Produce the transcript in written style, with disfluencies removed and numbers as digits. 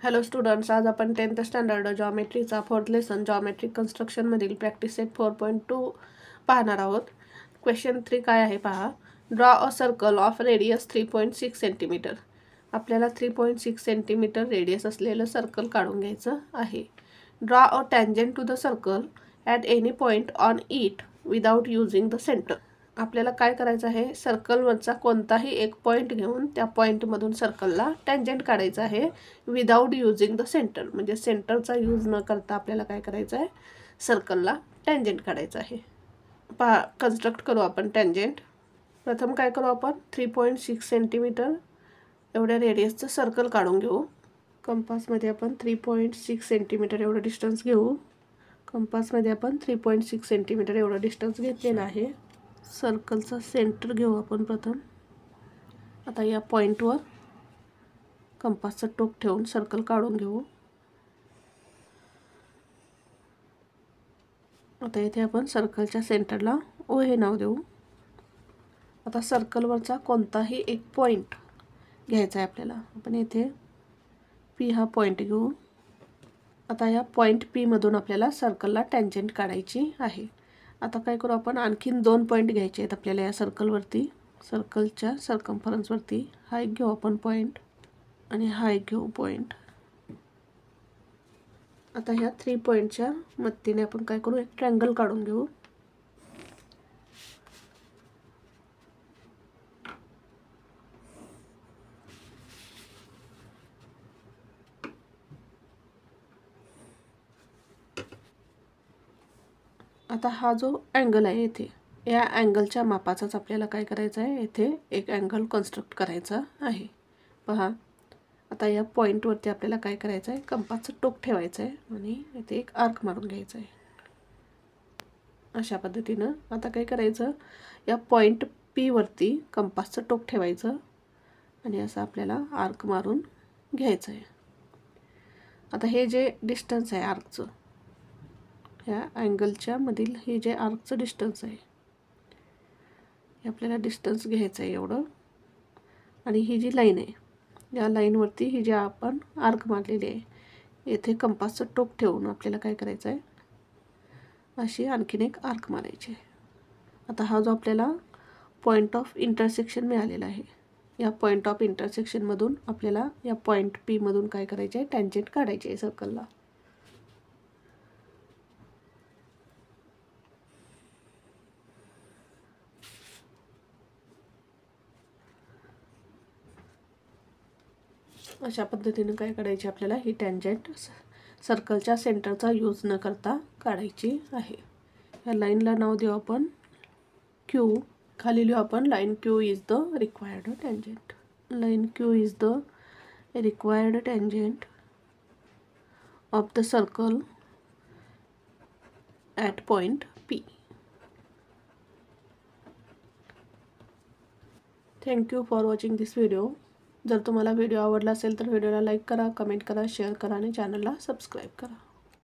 Hello students, आज आपण 10th standard जॉमेट्रीचा 4th लेसन जॉमेट्रिक कन्स्ट्रक्शनमधील प्रॅक्टिस सेट 4.2 पाहणार आहोत. क्वेश्चन 3 काय आहे पहा. Draw a circle of radius 3.6 centimetre. आपल्याला 3.6 सेंटीमीटर रेडियस असलेलं सर्कल काढून घ्यायचं आहे. Draw a tangent to the circle at any point on it without using the centre. आपल्याला काय करायचं आहे, सर्कलवरचा कोणताही एक पॉईंट घेऊन त्या पॉईंटमधून सर्कलला टँजंट काढायचं आहे विदाउट युजिंग द सेंटर. म्हणजे सेंटरचा यूज न करता आपल्याला काय करायचं आहे, सर्कलला टँजंट काढायचं आहे. पहा, कन्स्ट्रक्ट करू आपण टँजंट. प्रथम काय करू आपण, 3.6 सेंटीमीटर एवढ्या रेडियसचं सर्कल काढून घेऊ. कंपासमध्ये आपण 3.6 सेंटीमीटर एवढं डिस्टन्स घेऊ. कंपासमध्ये आपण 3.6 सेंटीमीटर एवढं डिस्टन्स घेतलेलं आहे. सर्कलचा सेंटर घेऊ आपण प्रथम. आता या पॉईंटवर कंपासचं टोक ठेवून सर्कल काढून घेऊ. आता इथे आपण सर्कलच्या सेंटरला ओ हे नाव देऊ. आता सर्कलवरचा कोणताही एक पॉईंट घ्यायचा आहे आपल्याला. आपण इथे पी हा पॉईंट घेऊ. आता या पॉईंट पी मधून आपल्याला सर्कलला टँजंट काढायची आहे. आता काय करू आपण, आणखीन 2 पॉईंट घ्यायचे आहेत आपल्याला या सर्कलवरती. सर्कलच्या सर्कम्फरन्सवरती हा एक घेऊ आपण पॉईंट आणि हा एक घेऊ पॉईंट. आता ह्या 3 पॉईंटच्या मदतीने आपण काय करू, एक ट्रँगल काढून घेऊ. आता हा जो अँगल आहे इथे, या अँगलच्या मापाचाच आपल्याला काय करायचं आहे, इथे एक अँगल कन्स्ट्रक्ट करायचा आहे. पहा, आता या पॉईंटवरती आपल्याला काय करायचं आहे, कंपासचं टोक ठेवायचं आहे आणि इथे एक आर्क मारून घ्यायचं आहे अशा पद्धतीनं. आता काय करायचं, या पॉईंट पी वरती कंपासचं टोक ठेवायचं आणि असं आपल्याला आर्क मारून घ्यायचं आहे. आता हे जे डिस्टन्स आहे आर्कचं, ह्या अँगलच्या मधील हे जे आर्कचं डिस्टन्स आहे, हे आपल्याला डिस्टन्स घ्यायचं आहे एवढं. आणि ही जी लाईन आहे, या लाईनवरती ही जी आपण आर्क मारलेली आहे, येथे कंपासचं टोक ठेवून आपल्याला काय करायचं आहे, अशी आणखीन एक आर्क मारायची आहे. आता हा जो आपल्याला पॉईंट ऑफ इंटरसेक्शन मिळालेला आहे, या पॉईंट ऑफ इंटरसेक्शनमधून आपल्याला या पॉईंट पी मधून काय करायचे आहे, टँजंट काढायचे आहे सर्कलला. अशा पद्धतीने काय काढायची आपल्याला ही टँजंट सर्कलच्या सेंटरचा यूज न करता काढायची आहे. या लाईनला नाव देऊ आपण क्यू. खाली लिहू आपण line Q is the required tangent. Line Q is the required tangent of the circle at point P. Thank you for watching this video. जर तुम्हाला व्हिडिओ आवडला असेल तर व्हिडिओला लाईक करा, कमेंट करा, शेअर करा आणि चॅनलला सबस्क्राईब करा.